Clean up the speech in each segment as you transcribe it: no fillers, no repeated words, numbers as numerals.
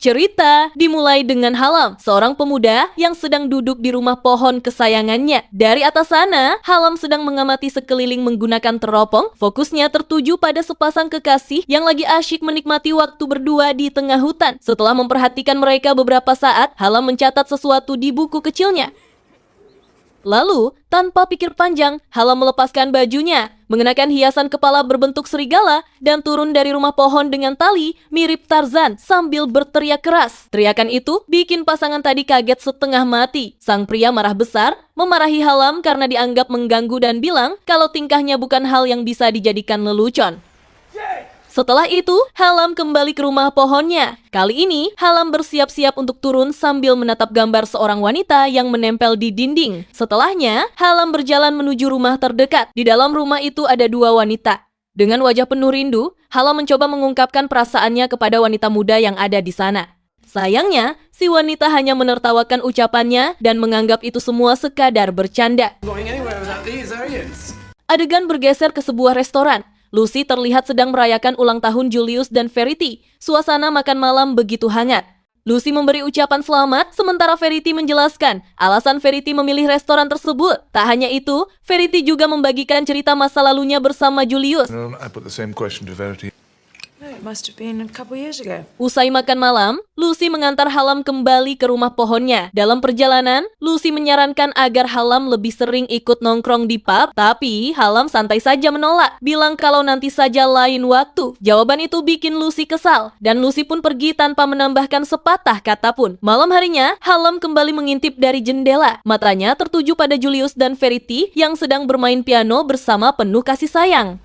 Cerita dimulai dengan Halam, seorang pemuda yang sedang duduk di rumah pohon kesayangannya. Dari atas sana, Halam sedang mengamati sekeliling menggunakan teropong. Fokusnya tertuju pada sepasang kekasih yang lagi asyik menikmati waktu berdua di tengah hutan. Setelah memperhatikan mereka beberapa saat, Halam mencatat sesuatu di buku kecilnya. Lalu, tanpa pikir panjang, Halam melepaskan bajunya, mengenakan hiasan kepala berbentuk serigala, dan turun dari rumah pohon dengan tali mirip Tarzan sambil berteriak keras. Teriakan itu bikin pasangan tadi kaget setengah mati. Sang pria marah besar, memarahi Halam karena dianggap mengganggu dan bilang kalau tingkahnya bukan hal yang bisa dijadikan lelucon. Setelah itu, Halam kembali ke rumah pohonnya. Kali ini, Halam bersiap-siap untuk turun sambil menatap gambar seorang wanita yang menempel di dinding. Setelahnya, Halam berjalan menuju rumah terdekat. Di dalam rumah itu ada dua wanita. Dengan wajah penuh rindu, Halam mencoba mengungkapkan perasaannya kepada wanita muda yang ada di sana. Sayangnya, si wanita hanya menertawakan ucapannya dan menganggap itu semua sekadar bercanda. Adegan bergeser ke sebuah restoran. Lucy terlihat sedang merayakan ulang tahun Julius dan Verity. Suasana makan malam begitu hangat. Lucy memberi ucapan selamat, sementara Verity menjelaskan alasan Verity memilih restoran tersebut. Tak hanya itu, Verity juga membagikan cerita masa lalunya bersama Julius. I put the same question to Verity. It must have been a couple years ago. Usai makan malam, Lucy mengantar Halam kembali ke rumah pohonnya. Dalam perjalanan, Lucy menyarankan agar Halam lebih sering ikut nongkrong di pub, tapi Halam santai saja menolak, bilang kalau nanti saja lain waktu. Jawaban itu bikin Lucy kesal, dan Lucy pun pergi tanpa menambahkan sepatah kata pun. Malam harinya, Halam kembali mengintip dari jendela. Matanya tertuju pada Julius dan Verity yang sedang bermain piano bersama penuh kasih sayang.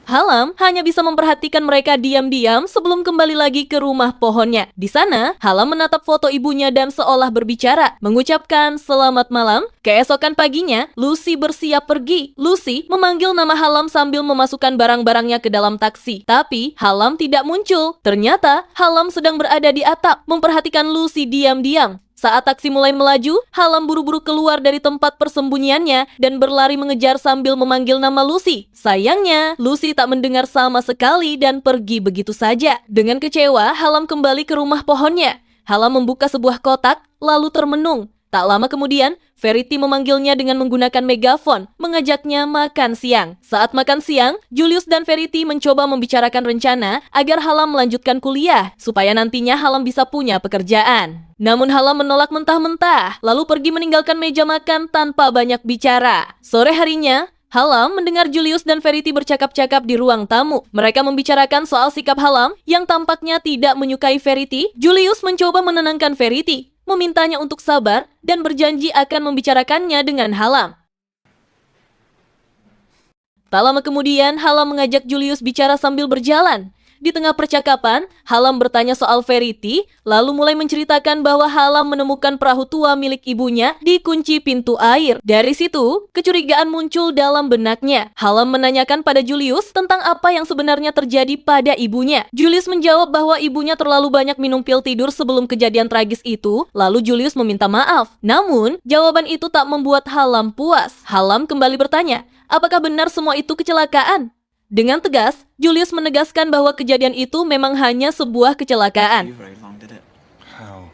Halam hanya bisa memperhatikan mereka diam-diam sebelum kembali lagi ke rumah pohonnya. Di sana, Halam menatap foto ibunya dan seolah berbicara, mengucapkan selamat malam. Keesokan paginya, Lucy bersiap pergi. Lucy memanggil nama Halam sambil memasukkan barang-barangnya ke dalam taksi. Tapi, Halam tidak muncul. Ternyata, Halam sedang berada di atap, memperhatikan Lucy diam-diam. Saat taksi mulai melaju, Halam buru-buru keluar dari tempat persembunyiannya dan berlari mengejar sambil memanggil nama Lucy. Sayangnya, Lucy tak mendengar sama sekali dan pergi begitu saja. Dengan kecewa, Halam kembali ke rumah pohonnya. Halam membuka sebuah kotak, lalu termenung. Tak lama kemudian, Verity memanggilnya dengan menggunakan megafon, mengajaknya makan siang. Saat makan siang, Julius dan Verity mencoba membicarakan rencana agar Halam melanjutkan kuliah, supaya nantinya Halam bisa punya pekerjaan. Namun Halam menolak mentah-mentah, lalu pergi meninggalkan meja makan tanpa banyak bicara. Sore harinya, Halam mendengar Julius dan Verity bercakap-cakap di ruang tamu. Mereka membicarakan soal sikap Halam yang tampaknya tidak menyukai Verity. Julius mencoba menenangkan Verity, memintanya untuk sabar dan berjanji akan membicarakannya dengan Halam. Tak lama kemudian, Halam mengajak Julius bicara sambil berjalan. Di tengah percakapan, Halam bertanya soal Verity, lalu mulai menceritakan bahwa Halam menemukan perahu tua milik ibunya di kunci pintu air. Dari situ, kecurigaan muncul dalam benaknya. Halam menanyakan pada Julius tentang apa yang sebenarnya terjadi pada ibunya. Julius menjawab bahwa ibunya terlalu banyak minum pil tidur sebelum kejadian tragis itu, lalu Julius meminta maaf. Namun, jawaban itu tak membuat Halam puas. Halam kembali bertanya, apakah benar semua itu kecelakaan? Dengan tegas, Julius menegaskan bahwa kejadian itu memang hanya sebuah kecelakaan. How?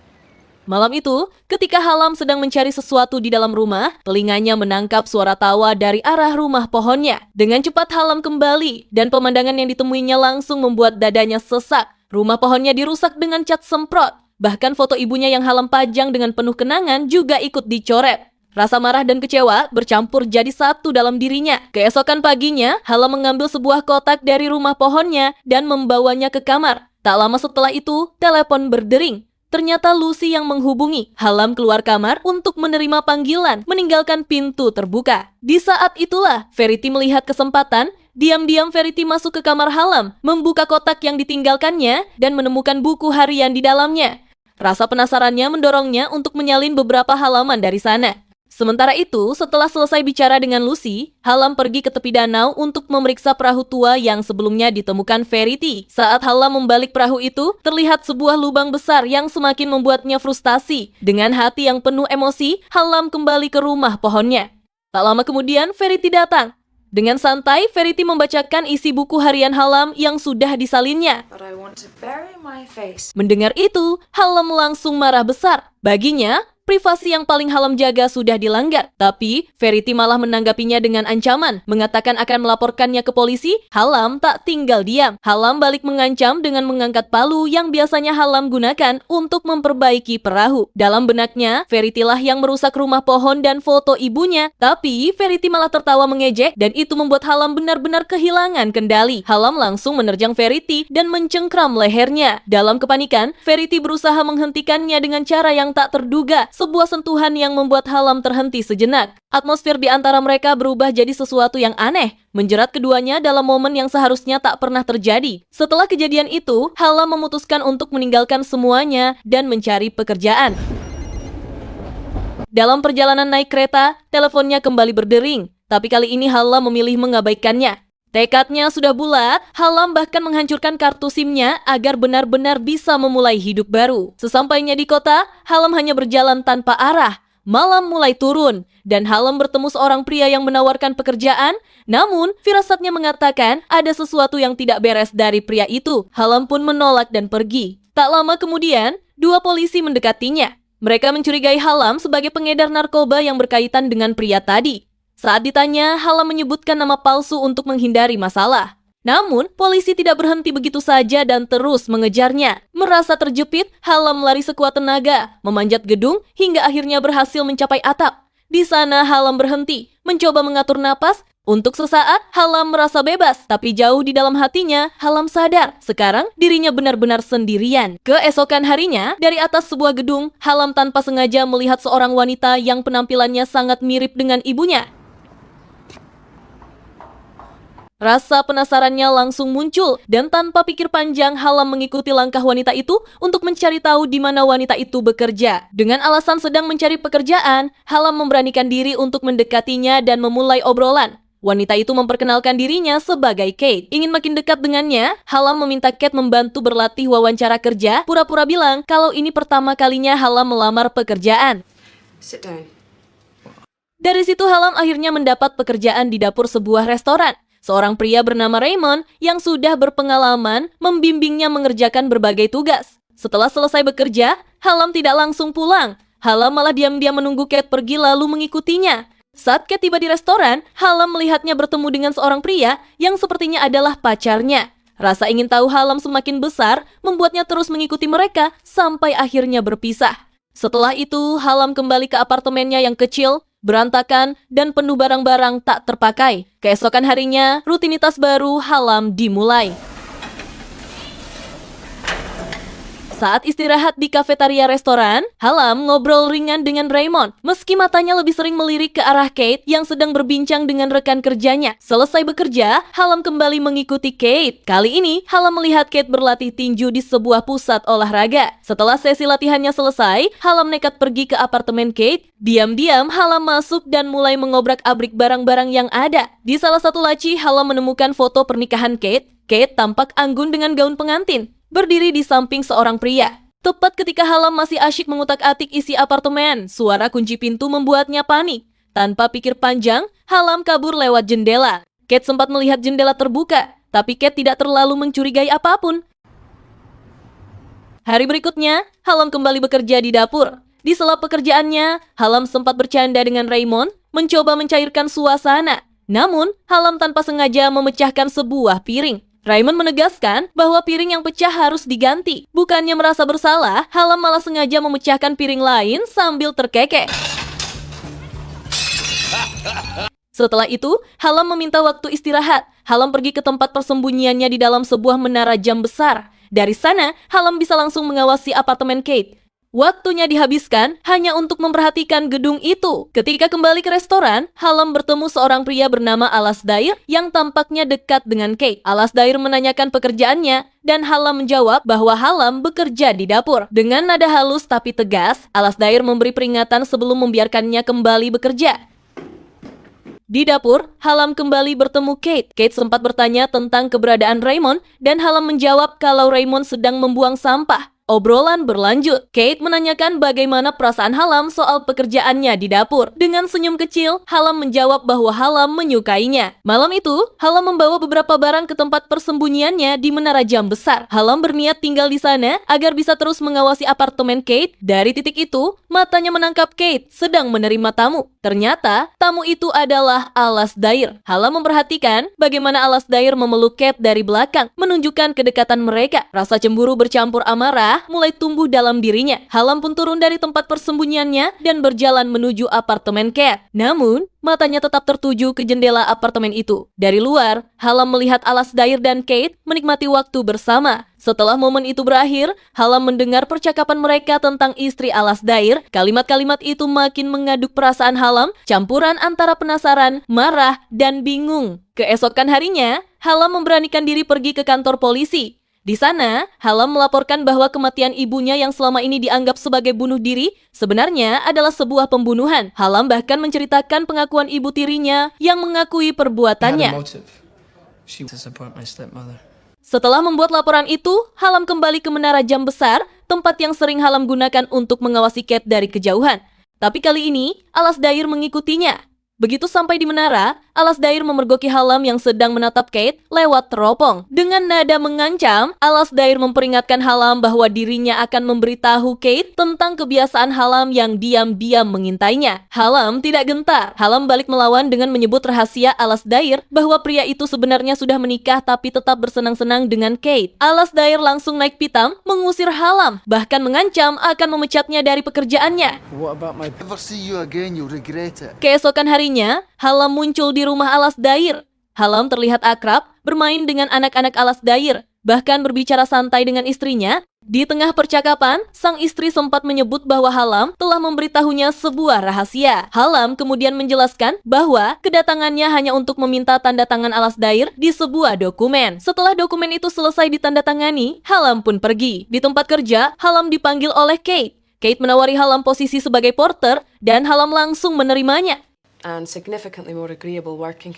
Malam itu, ketika Halam sedang mencari sesuatu di dalam rumah, telinganya menangkap suara tawa dari arah rumah pohonnya. Dengan cepat Halam kembali, dan pemandangan yang ditemuinya langsung membuat dadanya sesak. Rumah pohonnya dirusak dengan cat semprot. Bahkan foto ibunya yang Halam pajang dengan penuh kenangan juga ikut dicoret. Rasa marah dan kecewa bercampur jadi satu dalam dirinya. Keesokan paginya, Halam mengambil sebuah kotak dari rumah pohonnya dan membawanya ke kamar. Tak lama setelah itu, telepon berdering. Ternyata Lucy yang menghubungi. Halam keluar kamar untuk menerima panggilan, meninggalkan pintu terbuka. Di saat itulah, Verity melihat kesempatan. Diam-diam Verity masuk ke kamar Halam, membuka kotak yang ditinggalkannya, dan menemukan buku harian di dalamnya. Rasa penasarannya mendorongnya untuk menyalin beberapa halaman dari sana. Sementara itu, setelah selesai bicara dengan Lucy, Halam pergi ke tepi danau untuk memeriksa perahu tua yang sebelumnya ditemukan Verity. Saat Halam membalik perahu itu, terlihat sebuah lubang besar yang semakin membuatnya frustasi. Dengan hati yang penuh emosi, Halam kembali ke rumah pohonnya. Tak lama kemudian, Verity datang. Dengan santai, Verity membacakan isi buku harian Halam yang sudah disalinnya. But I want to bury my face. Mendengar itu, Halam langsung marah besar. Baginya, privasi yang paling Halam jaga sudah dilanggar. Tapi, Verity malah menanggapinya dengan ancaman, mengatakan akan melaporkannya ke polisi. Halam tak tinggal diam. Halam balik mengancam dengan mengangkat palu yang biasanya Halam gunakan untuk memperbaiki perahu. Dalam benaknya, Verity lah yang merusak rumah pohon dan foto ibunya. Tapi, Verity malah tertawa mengejek dan itu membuat Halam benar-benar kehilangan kendali. Halam langsung menerjang Verity dan mencengkram lehernya. Dalam kepanikan, Verity berusaha menghentikannya dengan cara yang tak terduga. Sebuah sentuhan yang membuat Halam terhenti sejenak. Atmosfer di antara mereka berubah jadi sesuatu yang aneh, menjerat keduanya dalam momen yang seharusnya tak pernah terjadi. Setelah kejadian itu, Halam memutuskan untuk meninggalkan semuanya dan mencari pekerjaan. Dalam perjalanan naik kereta, teleponnya kembali berdering, tapi kali ini Halam memilih mengabaikannya. Tekadnya sudah bulat, Halam bahkan menghancurkan kartu SIM-nya agar benar-benar bisa memulai hidup baru. Sesampainya di kota, Halam hanya berjalan tanpa arah. Malam mulai turun, dan Halam bertemu seorang pria yang menawarkan pekerjaan. Namun, firasatnya mengatakan ada sesuatu yang tidak beres dari pria itu. Halam pun menolak dan pergi. Tak lama kemudian, dua polisi mendekatinya. Mereka mencurigai Halam sebagai pengedar narkoba yang berkaitan dengan pria tadi. Saat ditanya, Halam menyebutkan nama palsu untuk menghindari masalah. Namun, polisi tidak berhenti begitu saja dan terus mengejarnya. Merasa terjepit, Halam lari sekuat tenaga, memanjat gedung hingga akhirnya berhasil mencapai atap. Di sana, Halam berhenti, mencoba mengatur napas. Untuk sesaat, Halam merasa bebas, tapi jauh di dalam hatinya, Halam sadar. Sekarang, dirinya benar-benar sendirian. Keesokan harinya, dari atas sebuah gedung, Halam tanpa sengaja melihat seorang wanita yang penampilannya sangat mirip dengan ibunya. Rasa penasarannya langsung muncul dan tanpa pikir panjang Halam mengikuti langkah wanita itu untuk mencari tahu di mana wanita itu bekerja. Dengan alasan sedang mencari pekerjaan, Halam memberanikan diri untuk mendekatinya dan memulai obrolan. Wanita itu memperkenalkan dirinya sebagai Kate. Ingin makin dekat dengannya, Halam meminta Kate membantu berlatih wawancara kerja, pura-pura bilang kalau ini pertama kalinya Halam melamar pekerjaan. Sit down. Dari situ Halam akhirnya mendapat pekerjaan di dapur sebuah restoran. Seorang pria bernama Raymond yang sudah berpengalaman membimbingnya mengerjakan berbagai tugas. Setelah selesai bekerja, Halam tidak langsung pulang. Halam malah diam-diam menunggu Kate pergi lalu mengikutinya. Saat Kate tiba di restoran, Halam melihatnya bertemu dengan seorang pria yang sepertinya adalah pacarnya. Rasa ingin tahu Halam semakin besar, membuatnya terus mengikuti mereka sampai akhirnya berpisah. Setelah itu, Halam kembali ke apartemennya yang kecil, berantakan, dan penuh barang-barang tak terpakai. Keesokan harinya, rutinitas baru Halam dimulai. Saat istirahat di kafetaria restoran, Halam ngobrol ringan dengan Raymond. Meski matanya lebih sering melirik ke arah Kate yang sedang berbincang dengan rekan kerjanya. Selesai bekerja, Halam kembali mengikuti Kate. Kali ini, Halam melihat Kate berlatih tinju di sebuah pusat olahraga. Setelah sesi latihannya selesai, Halam nekat pergi ke apartemen Kate. Diam-diam, Halam masuk dan mulai mengobrak-abrik barang-barang yang ada. Di salah satu laci, Halam menemukan foto pernikahan Kate. Kate tampak anggun dengan gaun pengantin, berdiri di samping seorang pria. Tepat ketika Halam masih asyik mengutak-atik isi apartemen, suara kunci pintu membuatnya panik. Tanpa pikir panjang, Halam kabur lewat jendela. Kate sempat melihat jendela terbuka, tapi Kate tidak terlalu mencurigai apapun. Hari berikutnya, Halam kembali bekerja di dapur. Di sela pekerjaannya, Halam sempat bercanda dengan Raymond, mencoba mencairkan suasana. Namun, Halam tanpa sengaja memecahkan sebuah piring. Raymond menegaskan bahwa piring yang pecah harus diganti. Bukannya merasa bersalah, Halam malah sengaja memecahkan piring lain sambil terkekeh. Setelah itu, Halam meminta waktu istirahat. Halam pergi ke tempat persembunyiannya di dalam sebuah menara jam besar. Dari sana, Halam bisa langsung mengawasi apartemen Kate. Waktunya dihabiskan hanya untuk memperhatikan gedung itu. Ketika kembali ke restoran, Halam bertemu seorang pria bernama Alasdair yang tampaknya dekat dengan Kate. Alasdair menanyakan pekerjaannya dan Halam menjawab bahwa Halam bekerja di dapur. Dengan nada halus tapi tegas, Alasdair memberi peringatan sebelum membiarkannya kembali bekerja. Di dapur, Halam kembali bertemu Kate. Kate sempat bertanya tentang keberadaan Raymond dan Halam menjawab kalau Raymond sedang membuang sampah. Obrolan berlanjut. Kate menanyakan bagaimana perasaan Hallam soal pekerjaannya di dapur. Dengan senyum kecil, Hallam menjawab bahwa Hallam menyukainya. Malam itu, Hallam membawa beberapa barang ke tempat persembunyiannya di Menara Jam Besar. Hallam berniat tinggal di sana agar bisa terus mengawasi apartemen Kate. Dari titik itu, matanya menangkap Kate sedang menerima tamu. Ternyata, tamu itu adalah Alasdair. Hallam memperhatikan bagaimana Alasdair memeluk Kate dari belakang, menunjukkan kedekatan mereka. Rasa cemburu bercampur amarah mulai tumbuh dalam dirinya. Hallam pun turun dari tempat persembunyiannya dan berjalan menuju apartemen Kate. Namun, matanya tetap tertuju ke jendela apartemen itu. Dari luar, Hallam melihat Alasdair dan Kate menikmati waktu bersama. Setelah momen itu berakhir, Hallam mendengar percakapan mereka tentang istri Alasdair. Kalimat-kalimat itu makin mengaduk perasaan Hallam, campuran antara penasaran, marah, dan bingung. Keesokan harinya, Hallam memberanikan diri pergi ke kantor polisi. Di sana, Hallam melaporkan bahwa kematian ibunya yang selama ini dianggap sebagai bunuh diri sebenarnya adalah sebuah pembunuhan. Hallam bahkan menceritakan pengakuan ibu tirinya yang mengakui perbuatannya. Setelah membuat laporan itu, Hallam kembali ke Menara Jam Besar, tempat yang sering Hallam gunakan untuk mengawasi Kate dari kejauhan. Tapi kali ini, Alasdair mengikutinya. Begitu sampai di menara, Alasdair memergoki Hallam yang sedang menatap Kate lewat teropong. Dengan nada mengancam, Alasdair memperingatkan Hallam bahwa dirinya akan memberitahu Kate tentang kebiasaan Hallam yang diam-diam mengintainya. Hallam tidak gentar. Hallam balik melawan dengan menyebut rahasia Alasdair bahwa pria itu sebenarnya sudah menikah tapi tetap bersenang-senang dengan Kate. Alasdair langsung naik pitam mengusir Hallam, bahkan mengancam akan memecatnya dari pekerjaannya. Never see you again, you'll regret it. Keesokan harinya, Hallam muncul di rumah Alasdair. Hallam terlihat akrab, bermain dengan anak-anak Alasdair, bahkan berbicara santai dengan istrinya. Di tengah percakapan, sang istri sempat menyebut bahwa Hallam telah memberitahunya sebuah rahasia. Hallam kemudian menjelaskan bahwa kedatangannya hanya untuk meminta tanda tangan Alasdair di sebuah dokumen. Setelah dokumen itu selesai ditandatangani, Hallam pun pergi. Di tempat kerja, Hallam dipanggil oleh Kate. Kate menawari Hallam posisi sebagai porter dan Hallam langsung menerimanya. And significantly more agreeable working.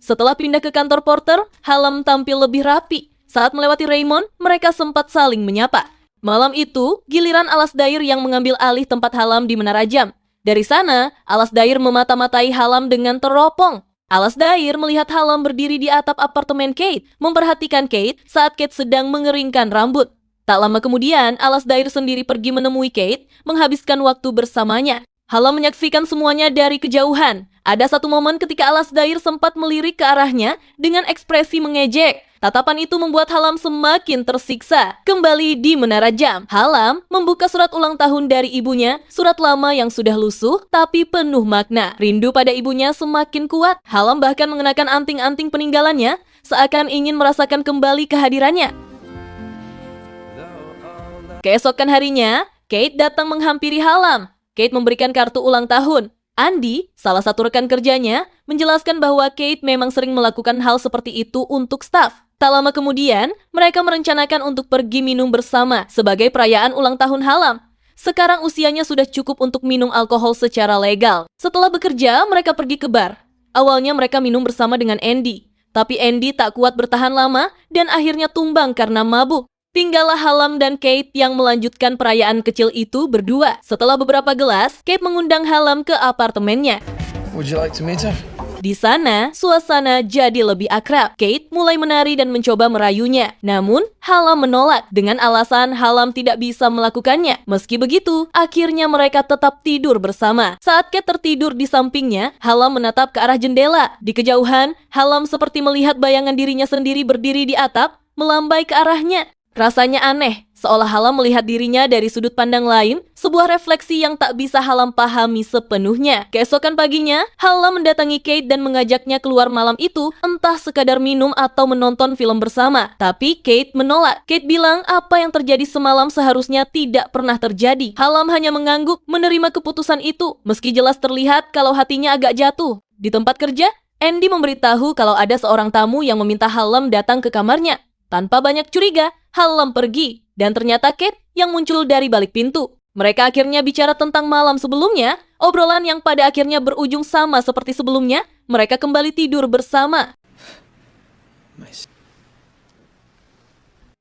Setelah pindah ke kantor porter, Hallam tampil lebih rapi. Saat melewati Raymond, mereka sempat saling menyapa. Malam itu, giliran Alasdair yang mengambil alih tempat Hallam di Menara Jam. Dari sana, Alasdair memata-matai Hallam dengan teropong. Alasdair melihat Hallam berdiri di atap apartemen Kate, memperhatikan Kate saat Kate sedang mengeringkan rambut. Tak lama kemudian, Alasdair sendiri pergi menemui Kate, menghabiskan waktu bersamanya. Hallam menyaksikan semuanya dari kejauhan. Ada satu momen ketika Alasdair sempat melirik ke arahnya dengan ekspresi mengejek. Tatapan itu membuat Hallam semakin tersiksa. Kembali di Menara Jam, Hallam membuka surat ulang tahun dari ibunya, surat lama yang sudah lusuh tapi penuh makna. Rindu pada ibunya semakin kuat. Hallam bahkan mengenakan anting-anting peninggalannya, seakan ingin merasakan kembali kehadirannya. Keesokan harinya, Kate datang menghampiri Hallam. Kate memberikan kartu ulang tahun. Andy, salah satu rekan kerjanya, menjelaskan bahwa Kate memang sering melakukan hal seperti itu untuk staf. Tak lama kemudian, mereka merencanakan untuk pergi minum bersama sebagai perayaan ulang tahun Hallam. Sekarang usianya sudah cukup untuk minum alkohol secara legal. Setelah bekerja, mereka pergi ke bar. Awalnya mereka minum bersama dengan Andy. Tapi Andy tak kuat bertahan lama dan akhirnya tumbang karena mabuk. Tinggallah Hallam dan Kate yang melanjutkan perayaan kecil itu berdua. Setelah beberapa gelas, Kate mengundang Hallam ke apartemennya. Would you like to meet her? Di sana, suasana jadi lebih akrab. Kate mulai menari dan mencoba merayunya. Namun, Hallam menolak dengan alasan Hallam tidak bisa melakukannya. Meski begitu, akhirnya mereka tetap tidur bersama. Saat Kate tertidur di sampingnya, Hallam menatap ke arah jendela. Di kejauhan, Hallam seperti melihat bayangan dirinya sendiri berdiri di atap, melambai ke arahnya. Rasanya aneh, seolah Hallam melihat dirinya dari sudut pandang lain, sebuah refleksi yang tak bisa Hallam pahami sepenuhnya. Keesokan paginya, Hallam mendatangi Kate dan mengajaknya keluar malam itu, entah sekadar minum atau menonton film bersama. Tapi Kate menolak. Kate bilang apa yang terjadi semalam seharusnya tidak pernah terjadi. Hallam hanya mengangguk menerima keputusan itu, meski jelas terlihat kalau hatinya agak jatuh. Di tempat kerja, Andy memberitahu kalau ada seorang tamu yang meminta Hallam datang ke kamarnya. Tanpa banyak curiga, Hallam pergi, dan ternyata Kate yang muncul dari balik pintu. Mereka akhirnya bicara tentang malam sebelumnya, obrolan yang pada akhirnya berujung sama seperti sebelumnya, mereka kembali tidur bersama.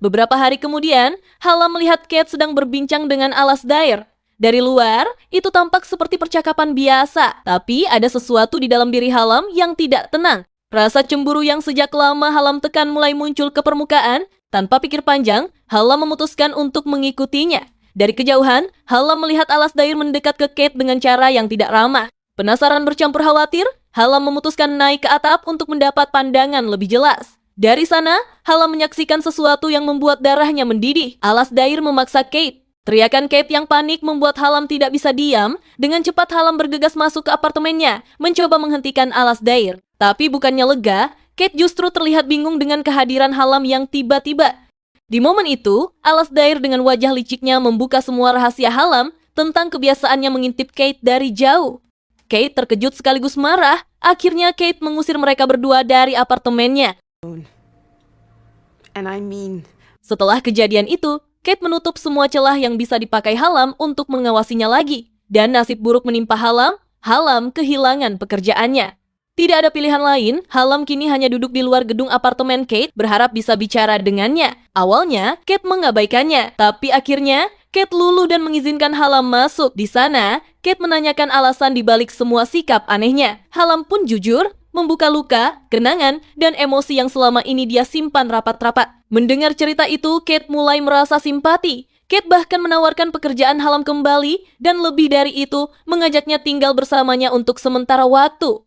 Beberapa hari kemudian, Hallam melihat Kate sedang berbincang dengan Alasdair. Dari luar, itu tampak seperti percakapan biasa, tapi ada sesuatu di dalam diri Hallam yang tidak tenang. Rasa cemburu yang sejak lama Hallam tekan mulai muncul ke permukaan. Tanpa pikir panjang, Hallam memutuskan untuk mengikutinya. Dari kejauhan, Hallam melihat Alasdair mendekat ke Kate dengan cara yang tidak ramah. Penasaran bercampur khawatir, Hallam memutuskan naik ke atap untuk mendapat pandangan lebih jelas. Dari sana, Hallam menyaksikan sesuatu yang membuat darahnya mendidih. Alasdair memaksa Kate. Teriakan Kate yang panik membuat Hallam tidak bisa diam. Dengan cepat Hallam bergegas masuk ke apartemennya, mencoba menghentikan Alasdair. Tapi bukannya lega, Kate justru terlihat bingung dengan kehadiran Hallam yang tiba-tiba. Di momen itu, Alasdair dengan wajah liciknya membuka semua rahasia Hallam tentang kebiasaannya mengintip Kate dari jauh. Kate terkejut sekaligus marah. Akhirnya Kate mengusir mereka berdua dari apartemennya. And I mean, Setelah kejadian itu, Kate menutup semua celah yang bisa dipakai Hallam untuk mengawasinya lagi. Dan nasib buruk menimpa Hallam, Hallam kehilangan pekerjaannya. Tidak ada pilihan lain, Hallam kini hanya duduk di luar gedung apartemen Kate berharap bisa bicara dengannya. Awalnya, Kate mengabaikannya, tapi akhirnya Kate luluh dan mengizinkan Hallam masuk. Di sana, Kate menanyakan alasan dibalik semua sikap anehnya. Hallam pun jujur, membuka luka, kenangan, dan emosi yang selama ini dia simpan rapat-rapat. Mendengar cerita itu, Kate mulai merasa simpati. Kate bahkan menawarkan pekerjaan Hallam kembali, dan lebih dari itu, mengajaknya tinggal bersamanya untuk sementara waktu.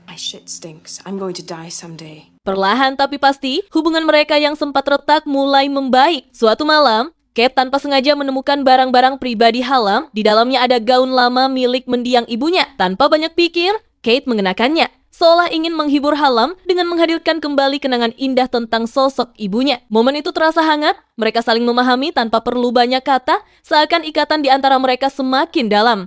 my shit stinks. I'm going to die someday. Perlahan tapi pasti, hubungan mereka yang sempat retak mulai membaik. Suatu malam, Kate tanpa sengaja menemukan barang-barang pribadi Hallam. Di dalamnya ada gaun lama milik mendiang ibunya. Tanpa banyak pikir, Kate mengenakannya. Seolah ingin menghibur Hallam dengan menghadirkan kembali kenangan indah tentang sosok ibunya. Momen itu terasa hangat, mereka saling memahami tanpa perlu banyak kata, seakan ikatan di antara mereka semakin dalam.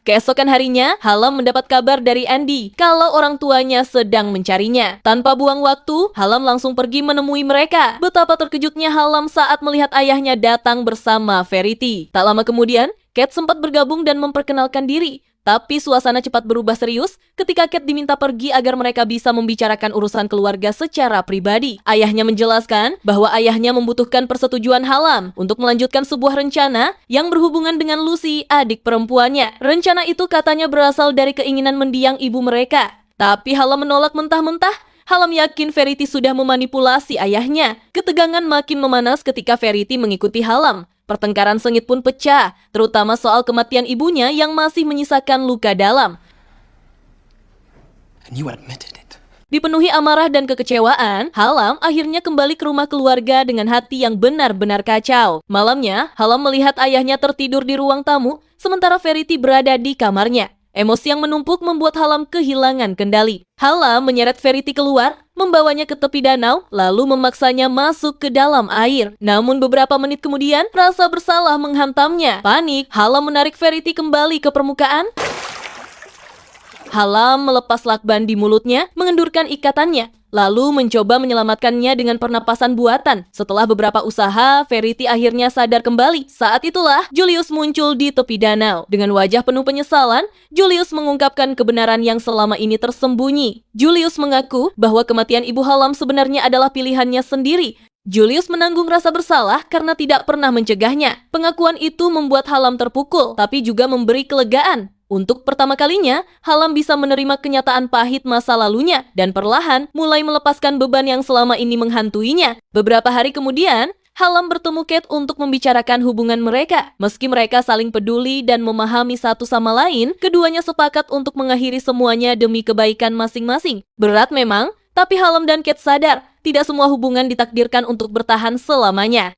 Keesokan harinya, Hallam mendapat kabar dari Andy kalau orang tuanya sedang mencarinya. Tanpa buang waktu, Hallam langsung pergi menemui mereka. Betapa terkejutnya Hallam saat melihat ayahnya datang bersama Verity. Tak lama kemudian, Kate sempat bergabung dan memperkenalkan diri. Tapi suasana cepat berubah serius ketika Kate diminta pergi agar mereka bisa membicarakan urusan keluarga secara pribadi. Ayahnya menjelaskan bahwa ayahnya membutuhkan persetujuan Hallam untuk melanjutkan sebuah rencana yang berhubungan dengan Lucy, adik perempuannya. Rencana itu katanya berasal dari keinginan mendiang ibu mereka. Tapi Hallam menolak mentah-mentah. Hallam yakin Verity sudah memanipulasi ayahnya. Ketegangan makin memanas ketika Verity mengikuti Hallam. Pertengkaran sengit pun pecah, terutama soal kematian ibunya yang masih menyisakan luka dalam. And you admitted it. Dipenuhi amarah dan kekecewaan, Hallam akhirnya kembali ke rumah keluarga dengan hati yang benar-benar kacau. Malamnya, Hallam melihat ayahnya tertidur di ruang tamu, sementara Verity berada di kamarnya. Emosi yang menumpuk membuat Hallam kehilangan kendali. Hallam menyeret Verity keluar, membawanya ke tepi danau, lalu memaksanya masuk ke dalam air. Namun beberapa menit kemudian, rasa bersalah menghantamnya. Panik, Hallam menarik Verity kembali ke permukaan. Hallam melepas lakban di mulutnya, mengendurkan ikatannya, lalu mencoba menyelamatkannya dengan pernapasan buatan. Setelah beberapa usaha, Verity akhirnya sadar kembali. Saat itulah Julius muncul di tepi danau. Dengan wajah penuh penyesalan, Julius mengungkapkan kebenaran yang selama ini tersembunyi. Julius mengaku bahwa kematian ibu Hallam sebenarnya adalah pilihannya sendiri. Julius menanggung rasa bersalah karena tidak pernah mencegahnya. Pengakuan itu membuat Hallam terpukul, tapi juga memberi kelegaan. Untuk pertama kalinya, Hallam bisa menerima kenyataan pahit masa lalunya dan perlahan mulai melepaskan beban yang selama ini menghantuinya. Beberapa hari kemudian, Hallam bertemu Kate untuk membicarakan hubungan mereka. Meski mereka saling peduli dan memahami satu sama lain, keduanya sepakat untuk mengakhiri semuanya demi kebaikan masing-masing. Berat memang, tapi Hallam dan Kate sadar tidak semua hubungan ditakdirkan untuk bertahan selamanya.